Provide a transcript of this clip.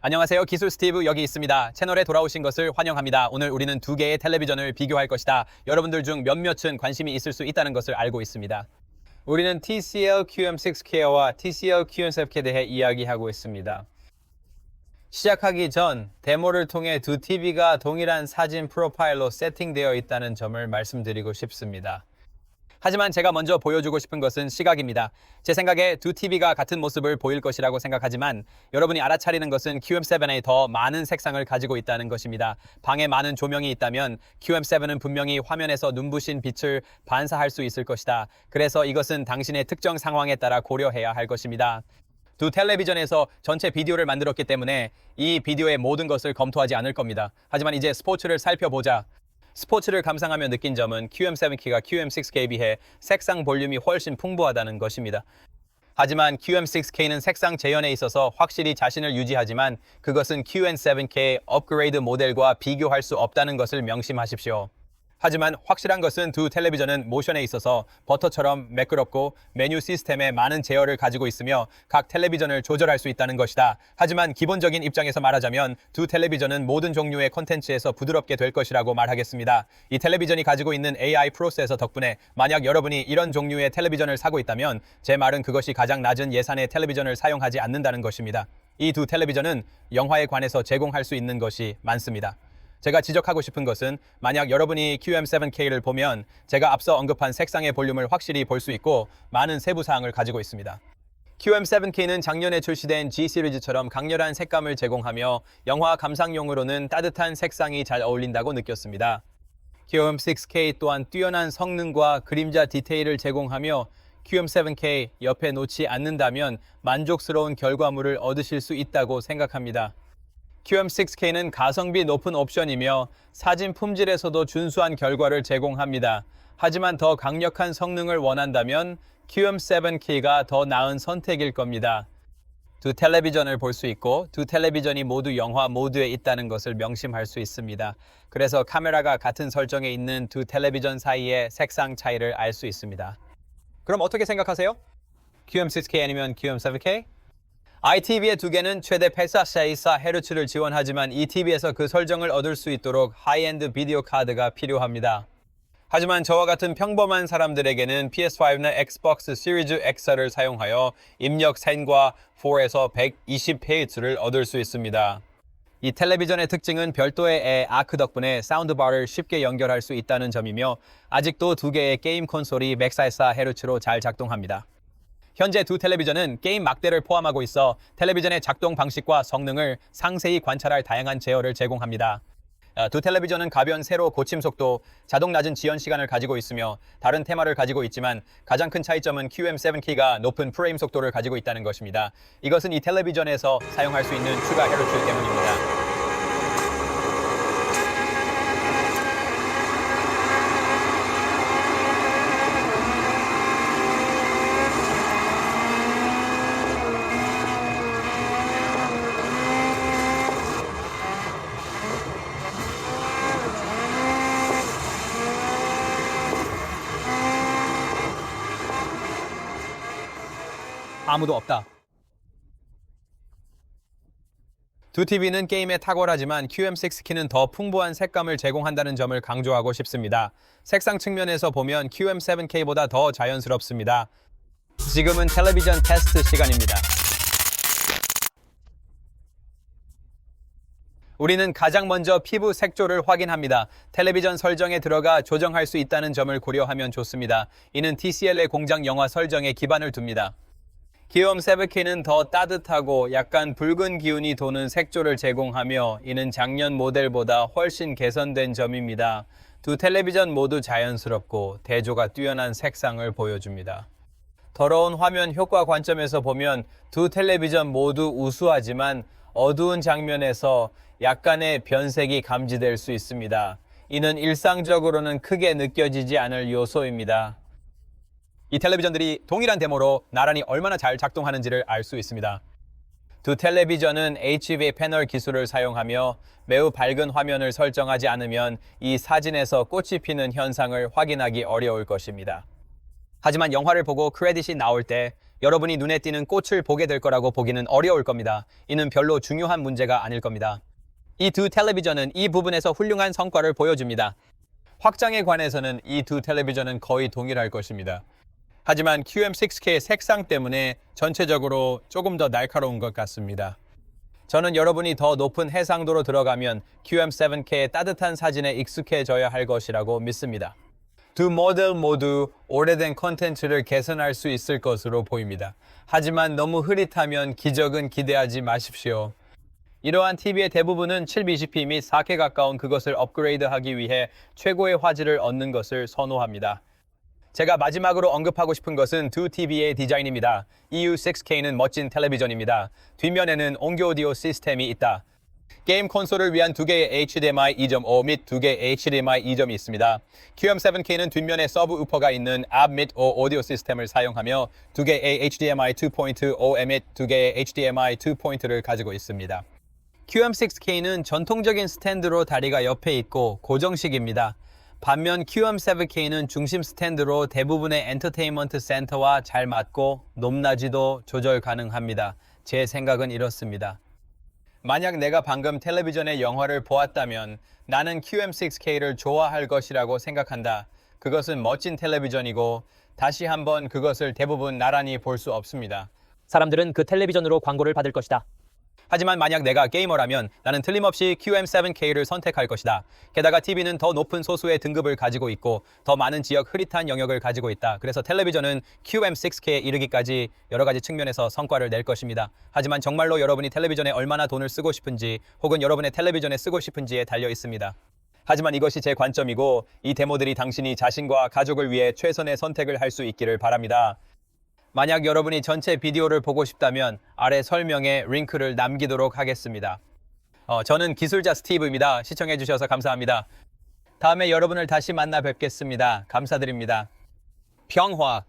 안녕하세요. 기술 스티브 여기 있습니다. 채널에 돌아오신 것을 환영합니다. 오늘 우리는 두 개의 텔레비전을 비교할 것이다. 여러분들 중 몇몇은 관심이 있을 수 있다는 것을 알고 있습니다. 우리는 TCL QM6K와 TCL QM7K에 대해 이야기하고 있습니다. 시작하기 전 데모를 통해 두 TV가 동일한 사진 프로파일로 세팅되어 있다는 점을 말씀드리고 싶습니다. 하지만 제가 먼저 보여주고 싶은 것은 시각입니다. 제 생각에 두 TV가 같은 모습을 보일 것이라고 생각하지만 여러분이 알아차리는 것은 QM7에 더 많은 색상을 가지고 있다는 것입니다. 방에 많은 조명이 있다면 QM7은 분명히 화면에서 눈부신 빛을 반사할 수 있을 것이다. 그래서 이것은 당신의 특정 상황에 따라 고려해야 할 것입니다. 두 텔레비전에서 전체 비디오를 만들었기 때문에 이 비디오의 모든 것을 검토하지 않을 겁니다. 하지만 이제 스포츠를 살펴보자. 스포츠를 감상하며 느낀 점은 QM7K가 QM6K에 비해 색상 볼륨이 훨씬 풍부하다는 것입니다. 하지만 QM6K는 색상 재현에 있어서 확실히 자신을 유지하지만 그것은 QM7K의 업그레이드 모델과 비교할 수 없다는 것을 명심하십시오. 하지만 확실한 것은 두 텔레비전은 모션에 있어서 버터처럼 매끄럽고 메뉴 시스템에 많은 제어를 가지고 있으며 각 텔레비전을 조절할 수 있다는 것이다. 하지만 기본적인 입장에서 말하자면 두 텔레비전은 모든 종류의 콘텐츠에서 부드럽게 될 것이라고 말하겠습니다. 이 텔레비전이 가지고 있는 AI 프로세서 덕분에 만약 여러분이 이런 종류의 텔레비전을 사고 있다면 제 말은 그것이 가장 낮은 예산의 텔레비전을 사용하지 않는다는 것입니다. 이 두 텔레비전은 영화에 관해서 제공할 수 있는 것이 많습니다. 제가 지적하고 싶은 것은 만약 여러분이 QM7K를 보면 제가 앞서 언급한 색상의 볼륨을 확실히 볼 수 있고 많은 세부사항을 가지고 있습니다. QM7K는 작년에 출시된 G 시리즈처럼 강렬한 색감을 제공하며 영화 감상용으로는 따뜻한 색상이 잘 어울린다고 느꼈습니다. QM6K 또한 뛰어난 성능과 그림자 디테일을 제공하며 QM7K 옆에 놓지 않는다면 만족스러운 결과물을 얻으실 수 있다고 생각합니다. QM6K는 가성비 높은 옵션이며 사진 품질에서도 준수한 결과를 제공합니다. 하지만 더 강력한 성능을 원한다면 QM7K가 더 나은 선택일 겁니다. 두 텔레비전을 볼 수 있고 두 텔레비전이 모두 영화 모드에 있다는 것을 명심할 수 있습니다. 그래서 카메라가 같은 설정에 있는 두 텔레비전 사이의 색상 차이를 알 수 있습니다. 그럼 어떻게 생각하세요? QM6K 아니면 QM7K? iTV의 두 개는 최대 144Hz를 지원하지만 이 TV에서 그 설정을 얻을 수 있도록 하이엔드 비디오 카드가 필요합니다. 하지만 저와 같은 평범한 사람들에게는 PS5나 엑스박스 시리즈 X를 사용하여 입력 3과 4에서 120Hz를 얻을 수 있습니다. 이 텔레비전의 특징은 별도의 아크 덕분에 사운드바를 쉽게 연결할 수 있다는 점이며 아직도 두 개의 게임 콘솔이 144Hz로 잘 작동합니다. 현재 두 텔레비전은 게임 막대를 포함하고 있어 텔레비전의 작동 방식과 성능을 상세히 관찰할 다양한 제어를 제공합니다. 두 텔레비전은 가벼운 세로 고침 속도, 자동 낮은 지연 시간을 가지고 있으며 다른 테마를 가지고 있지만 가장 큰 차이점은 QM7K가 높은 프레임 속도를 가지고 있다는 것입니다. 이것은 이 텔레비전에서 사용할 수 있는 추가 헤르츠 때문입니다. 아무도 없다. 두 TV는 게임에 탁월하지만 QM6K는 더 풍부한 색감을 제공한다는 점을 강조하고 싶습니다. 색상 측면에서 보면 QM7K보다 더 자연스럽습니다. 지금은 텔레비전 테스트 시간입니다. 우리는 가장 먼저 피부 색조를 확인합니다. 텔레비전 설정에 들어가 조정할 수 있다는 점을 고려하면 좋습니다. 이는 TCL의 공장 영화 설정에 기반을 둡니다. QM7K는 더 따뜻하고 약간 붉은 기운이 도는 색조를 제공하며 이는 작년 모델보다 훨씬 개선된 점입니다. 두 텔레비전 모두 자연스럽고 대조가 뛰어난 색상을 보여줍니다. 더러운 화면 효과 관점에서 보면 두 텔레비전 모두 우수하지만 어두운 장면에서 약간의 변색이 감지될 수 있습니다. 이는 일상적으로는 크게 느껴지지 않을 요소입니다. 이 텔레비전들이 동일한 데모로 나란히 얼마나 잘 작동하는지를 알 수 있습니다. 두 텔레비전은 HV 패널 기술을 사용하며 매우 밝은 화면을 설정하지 않으면 이 사진에서 꽃이 피는 현상을 확인하기 어려울 것입니다. 하지만 영화를 보고 크레딧이 나올 때 여러분이 눈에 띄는 꽃을 보게 될 거라고 보기는 어려울 겁니다. 이는 별로 중요한 문제가 아닐 겁니다. 이 두 텔레비전은 이 부분에서 훌륭한 성과를 보여줍니다. 확장에 관해서는 이 두 텔레비전은 거의 동일할 것입니다. 하지만 QM6K의 색상 때문에 전체적으로 조금 더 날카로운 것 같습니다. 저는 여러분이 더 높은 해상도로 들어가면 QM7K의 따뜻한 사진에 익숙해져야 할 것이라고 믿습니다. 두 모델 모두 오래된 콘텐츠를 개선할 수 있을 것으로 보입니다. 하지만 너무 흐릿하면 기적은 기대하지 마십시오. 이러한 TV의 대부분은 720p 및 4K 가까운 그것을 업그레이드하기 위해 최고의 화질을 얻는 것을 선호합니다. 제가 마지막으로 언급하고 싶은 것은 두 TV의 디자인입니다. EU6K는 멋진 텔레비전입니다. 뒷면에는 온교 오디오 시스템이 있다. 게임 콘솔을 위한 두 개의 HDMI 2.5 및 두 개의 HDMI 2점이 있습니다. QM7K는 뒷면에 서브 우퍼가 있는 앞 및 오디오 시스템을 사용하며 두 개의 HDMI 2.5 및 두 개의 HDMI 2.0를 가지고 있습니다. QM6K는 전통적인 스탠드로 다리가 옆에 있고 고정식입니다. 반면 QM7K는 중심 스탠드로 대부분의 엔터테인먼트 센터와 잘 맞고 높낮이도 조절 가능합니다. 제 생각은 이렇습니다. 만약 내가 방금 텔레비전의 영화를 보았다면 나는 QM6K를 좋아할 것이라고 생각한다. 그것은 멋진 텔레비전이고 다시 한번 그것을 대부분 나란히 볼 수 없습니다. 사람들은 그 텔레비전으로 광고를 받을 것이다. 하지만 만약 내가 게이머라면 나는 틀림없이 QM7K를 선택할 것이다. 게다가 TV는 더 높은 소수의 등급을 가지고 있고 더 많은 지역 흐릿한 영역을 가지고 있다. 그래서 텔레비전은 QM6K에 이르기까지 여러 가지 측면에서 성과를 낼 것입니다. 하지만 정말로 여러분이 텔레비전에 얼마나 돈을 쓰고 싶은지 혹은 여러분의 텔레비전에 쓰고 싶은지에 달려 있습니다. 하지만 이것이 제 관점이고 이 데모들이 당신이 자신과 가족을 위해 최선의 선택을 할 수 있기를 바랍니다. 만약 여러분이 전체 비디오를 보고 싶다면 아래 설명에 링크를 남기도록 하겠습니다. 저는 기술자 스티브입니다. 시청해주셔서 감사합니다. 다음에 여러분을 다시 만나 뵙겠습니다. 감사드립니다. 평화.